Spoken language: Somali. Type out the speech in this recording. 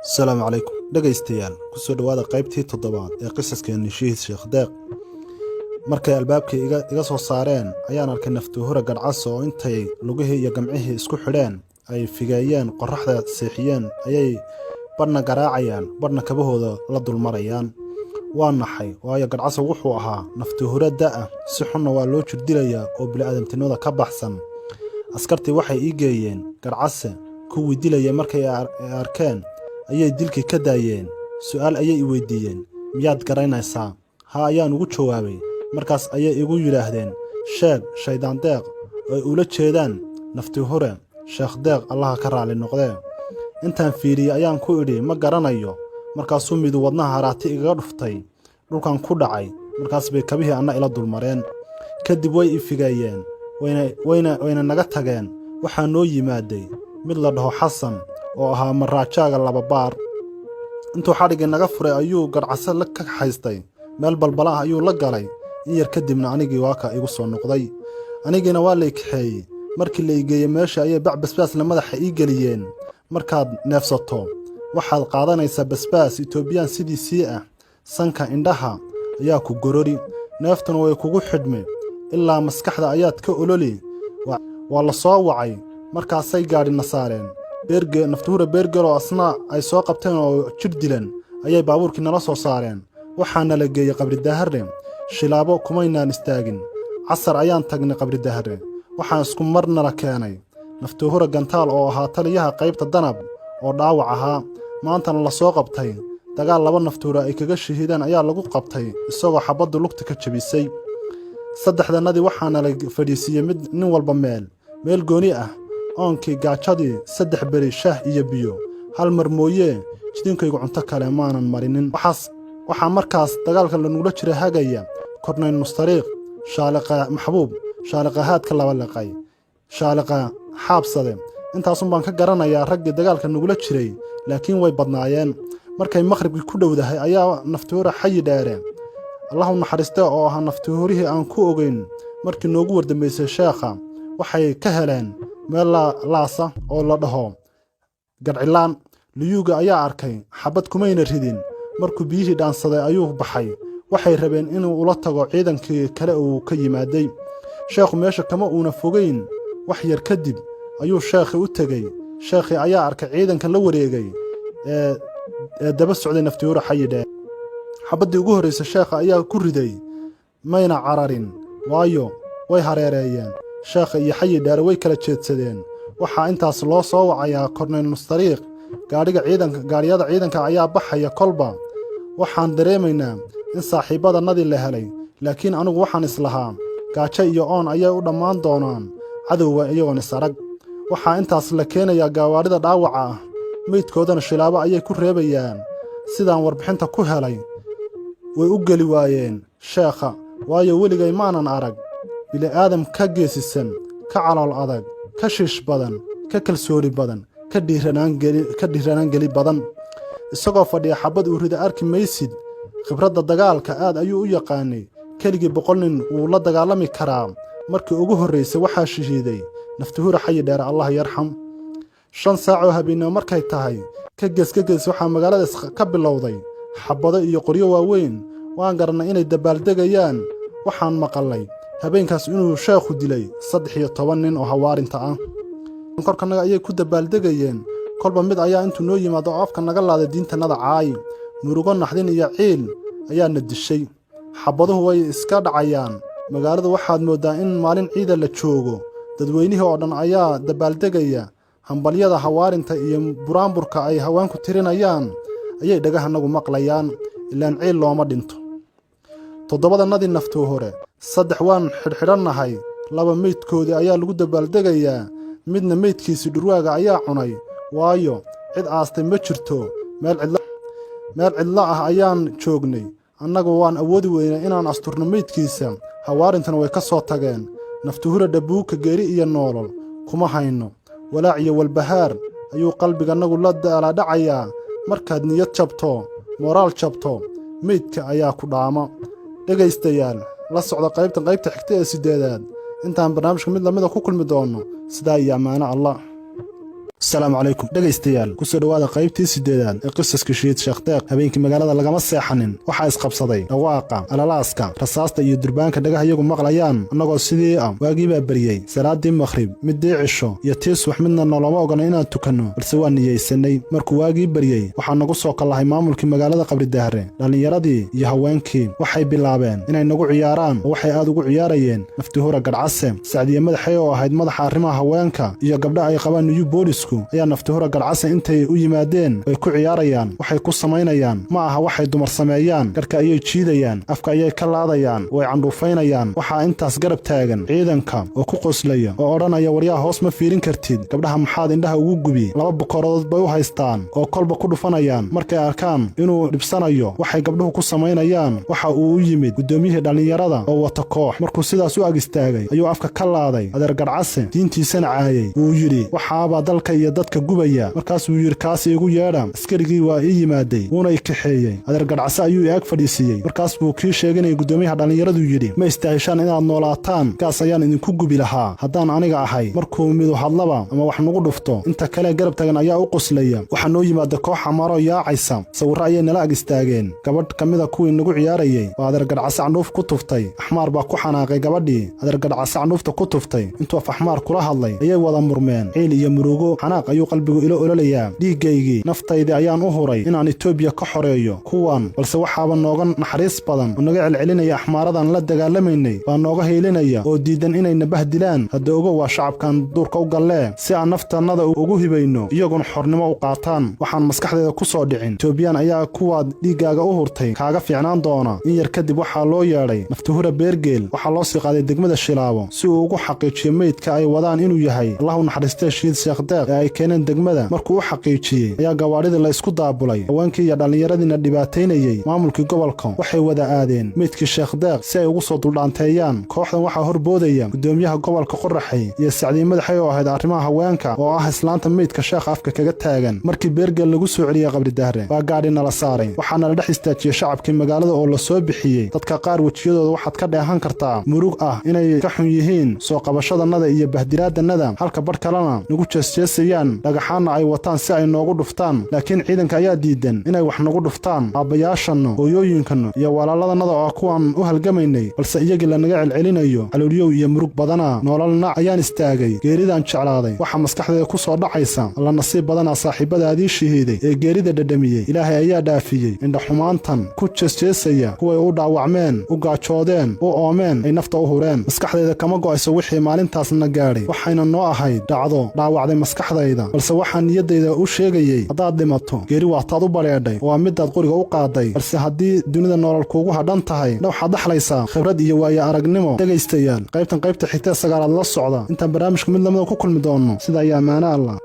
asalaamu calaykum dhegaystayaal kusoo dhowaada qaybtii toddobaad ee qisaskeenni shihiid sheekh deeq markay albaabkii iga soo saareen ayaan arkay naftuhura gadhcas oo intay lugihii iyo gamcihii isku xidheen ay figeeyeen qorraxda seexiyeen ayay badhna garaacayaan badhna kabahooda la dulmarayaan waa naxay waayo gadhcasa wuxuu ahaa naftuhura da'ah si xunna waa loo jirdilayaa oo bini'aadamtinimada ka baxsan askartii waxay ii geeyeen gadhcase kuwii dilaya markay arkeen ayay dilkii ka daayeen su'aal ayay i weydiiyeen miyaad garanaysaa haa ayaan ugu jawaabay markaas ayay igu yidhaahdeen sheeg shaydaan deeq oo ay ula jeedaan naftuhure sheekh deeq allaha ka raali noqdee intaan fiiriyey ayaan ku idhi ma garanayo markaasuu midu wadnaha haraati igaga dhuftay dhulkan ku dhacay markaas bay kabihii anna ila dulmareen kadib way i figeeyeen wayna naga tageen waxaa noo yimaaday mid la dhaho xasan oo ahaa maraajaaga lababaar intuu xadhiggii naga furay ayuu gadhcase la ka haystay meel balbala ah ayuu la galay in yar kadibna anigii waaka igu soo noqday anigiina waa la kaxeeyey markii la igeeyey meesha ayay bac basbaasna madaxa ii geliyeen markaad neefsato waxaad qaadanaysaa basbaas itoobiyaan sidiisii ah sanka indhaha ayaa ku gorori neeftuna way kugu xidhmi ilaa maskaxda ayaad ka ololi waa la soo wacay markaasay gaadhina saareen naftuhure beergel oo asna ay soo qabteen oo jir dilan ayay baabuurkii nala soo saareen waxaana la geeyey qabridaharre shilaabo kumaynaan istaagin casar ayaan tagnay qabridaharre waxaan isku mar nala keenay naftuhure gantaal oo ahaa taliyaha qaybta danab oo dhaawac ahaa maantana la soo qabtay dagaal laba naftuhure ay kaga shahiideen ayaa lagu qabtay isagoo xabaddu lugta ka jabisay saddexdannadii waxaana la fadhiisiiyey nin walba meel gooni ah oonkii gaajadii 3 beri shaah iyo biyo hal mar mooyee jidinkaygu cunto kale maanan marinin waxaa markaas dagaalka lanugula jira hagaya kornayn mustariiq shaaliqa maxbuub shaaliqa haadka laba liqay shaaliqa xaabsade intaasun baan ka garanayaa raggii dagaalka nugula jiray laakiin way badnaayeen markay maqhribkii ku dhowdahay ayaa naftuhure xayi dheere allahu naxariistee oo ahaa naftuhurihii aan ku ogeyn markii noogu wardambaysay sheekha waxay ka heleen meel laasa oo la dhaho gadhcilaan liyuuga ayaa arkay xabad kumayna ridin markuu biyihii dhaansaday ayuu baxay waxay rabeen inuu ula tago ciidankii kale uu ka yimaaday sheekhu meesha kama uuna fogayn wax yar kadib ayuu sheekhii u tegey sheekhii ayaa arkay ciidanka la wareegay ee daba socday naftuhure xayidhee xabaddii ugu horraysay sheekha ayaa ku riday mayna cararin waayo way hareereeyeen sheekha iyo xayidheere way kala jeedsadeen waxaa intaas loo soo wacayaa kornayn mustariiq gaadhiyada ciidanka ayaa baxaya kolba waxaan dareemaynaa in saaxiibbadannadii la helay laakiin anigu waxaan islahaa gaajo iyo oon ayay u dhammaan doonaan cadowga iyagoon is-arag waxaa intaas la keenayaa gaawaadhida dhaawaca ah meydkoodana shilaabo ayay ku reebayaan sidaan warbixinta ku helay way u geli waayeen sheekha waayo weligay maanan arag bili'aadam ka geesisan ka calool adag ka shiish badan ka kalsooni badan ka dhiiranaan geli badan isagoo fadhiya xabbad uu rida arki maysid khibradda dagaalka aad ayuu u yaqaanay keligii 100 nin wuu la dagaalami karaa markii ugu horraysay waxaa shahiiday naftuhure xayidheere allah yarxam 5 saacoo habeenimo markay tahay ka gees waxaa magaalada ka bilowday xabbado iyo qoryo waaweyn waan garannay inay dabaaldegayaan waxaan maqalnay habeenkaas inuu sheekhu dilay 13 nin oo hawaarinta ah korkanaga ayay ku dabaaldegayeen kolba mid ayaa intuu noo yimaado oo afka naga laaday diintannada caay murugo naxdin iyo ciil ayaana dishay xabbaduhu way iska dhacayaan magaaladu waxaad mooddaa in maalin ciida la joogo dadweynihii oo dhan ayaa dabaaldegaya hambalyada hawaarinta iyo buraanburka ay haweenku tirinayaan ayay dhagahanagu maqlayaan ilaan ciil looma dhinto 7 naftuhure 3 waan xidhxidhannahay 2 meydkoodii ayaa lagu dabaaldegayaa midna meydkiisii dhurwaaga ayaa cunay waayo cid aastay ma jirto meel cidlo ah ayaan joognay annagu waan awoodi weynay inaan asturno meydkiisa hawaarintana way ka soo tageen naftuhure dhabuuka geeri iyo noolol kuma hayno walaac iyo walbahaar ayuu qalbigannagu la daalaadhacayaa markaad niyad jabto mooraal jabto meydka ayaa ku dhaama dhegaystayaal la socda qaybta xigta ee 8aad intaan barnaamijka mid lamida ku kulmi doono sidaa iyo ammaano allah السلام عليكم dhageystayaal ku soo dhawaada qaybtii 8aad ee qisaska Shiid Sheekh Deeq habeenkii magaalada lagama seexanin waxa isqabsaday dhawaaqa alalaaska rasaasta iyo durbaanka dhagaha iyagu maqlayaan anagoo sidii waagiiba bariyay salaadii maghrib midii cisho iyo tiis wax midna noloma ogana inaan tukano balse waan niyeysanay markuu waagii bariyay waxa nagu soo kalahay maamulkii magaalada qabri dahre dhalinyaradii iyo haweenkii waxay bilaabeen inay nagu ciyaaraan oo waxay aad ugu ciyaarayeen naftuhura gadcase Saacdiye madaxay oo ahayd madaxa arrimaha haweenka iyo gabdhaha ay qabaan new boolisku ayaa naftuhura gadcase intay u yimaadeen ay ku ciyaarayaan waxay ku sameynayaan ma aha waxay dumar sameeyaan garka ayay jiidayaan afka ayay ka laadayaan way candhuufaynayaan waxa intaas garab taagan ciidanka oo ku qoslaya oo oranaya waryaa hoos ma fiirin kartid gabdhaha maxaad indhaha ugu gubi laba bukorood bay u haystaan oo kolba ku dhufanayaan markay arkaan inuu dhibsanayo waxay gabdhuhu ku sameynayaan waxa uu u yimid gudoomiyihii dhalinyarada oo wata koox markuu sidaas u ag istaagay ayuu afka ka laaday adeer gadcase diintiisana caayay wuu yiri waxaaba dalka iyo dadka gubaya markaas uu yiri kaas igu yeedha askarigii waa ii yimaaday wuuna i kaxeeyay adeer gadcase ayuu ag fadhiisiyay markaas buu kii sheeganay gudoomiyaha dhalinyaradu yiri ma istaahishaan inaad noolaataan kaas ayaan idinku gubi lahaa haddaan aniga ahay markuu midu hadlaba ama wax nagu dhufto inta kale garab tagan ayaa u qoslaya waxa noo yimaada koox amaro yaacaysa sawirro ayay nala ag istaageen gabadh kamida kuwii nagu ciyaarayay waa adeer gadcase candhuuf ku tuftay axmaar baa ku xanaaqay gabadhii adeer gadcase candhuufta ku tuftay intuu axmaar kula hadlay ayay wada murmeen ciil iyo murugo xanaaq ayuu qalbigu ilo ololayaa dhiigaygii naftaydii ayaan u huray inaan Itoobiya ka xoreeyo kuwan balse waxaaba nooga naxariis badan oo naga celcelinaya axmaaradan la dagaalamaynay baa nooga heelinaya oo diidan inay nabah dilaan hadda ogo waa shacabkan duurka u galee si aan naftanada ugu hibayno iyaguna xornimo u qaataan waxaan maskaxdeeda ku soo dhicin Itoobiyaan ayaa kuwaad dhiigaaga u hurtay kaaga fiicnaan doona in yar kadib waxaa loo yeedhay naftuhura beergeel waxaa loo sii qaaday degmada Shilaabo si uu ugu xaqiijiyo meydka ay wadaan inuu yahay Allahu naxariistay Shiid Sheekh Deeq ee ay keeneen degmada markuu u xaqiijiyay ayaa gawaarida la isku daabulay haweenkii iyo dhalinyaradina dhibaateynayay maamulkii gobolka waxay wada aadeen meydkii Sheekh Deeq si ay ugu soo duldhaanteeyaan kooxdan waxaa horboodaya gudoomiyaha gobolka Qoraxay iyo Saacdiye madaxay oo ahayd arrimaha haweenka oo ah islaanta meydka Sheekh afka kaga taagan markii beergeel lagu soo celiyay qabri dahre waa gaadhi nala saaray waxaana la dhex istaajiyay shacabkii magaalada oo la soo bixiyay dadka qaar wajiyadooda waxaad ka dheehan kartaa murug ah inay ka xun yihiin soo qabashadanada iyo bahdilaadanada halka bar kalena nagu jeesjeesayaan dhagaxaana ay wataan si ay noogu dhuftaan laakiin ciidanka ayaa diidan inay wax nagu dhuftaan aabayaashana hooyooyinkana iyo walaaladannada oo kuwan u halgamaynay balse iyagii lanaga celcelinayo calooliyow iyo murug badana nololna ayaan istaagay geeridaan jeclaaday waxa maskaxdeeda ku soo dhacaysa alla nasiib badana saaxiibadaadii shahiiday ee geerida dhadhamiyey ilaahay ayaa dhaafiyey indha xumaantan ku jeesjeesaya kuway u dhaawacmeen u gaajoodeen u oomeen ay nafta u hureen maskaxdeeda kama go'ayso wixii maalintaasna gaadhay waxayna noo ahayd dhacdo dhaawacday maskaxdayda balse waxaan niyaddayda u sheegayay haddaad dhimato geeri waataad u badheedhay oo midaad qoriga u qaaday balse haddii dunida nolol kuugu hadhan tahay waxaad dhaxlaysaa khibrad iyo waayo aragnimo dhegaystayaal qaybta xigtee sagaalaad la socda intaan barnaamijka mid lamida ku kulmi doonno sida ayaa ammaano Allah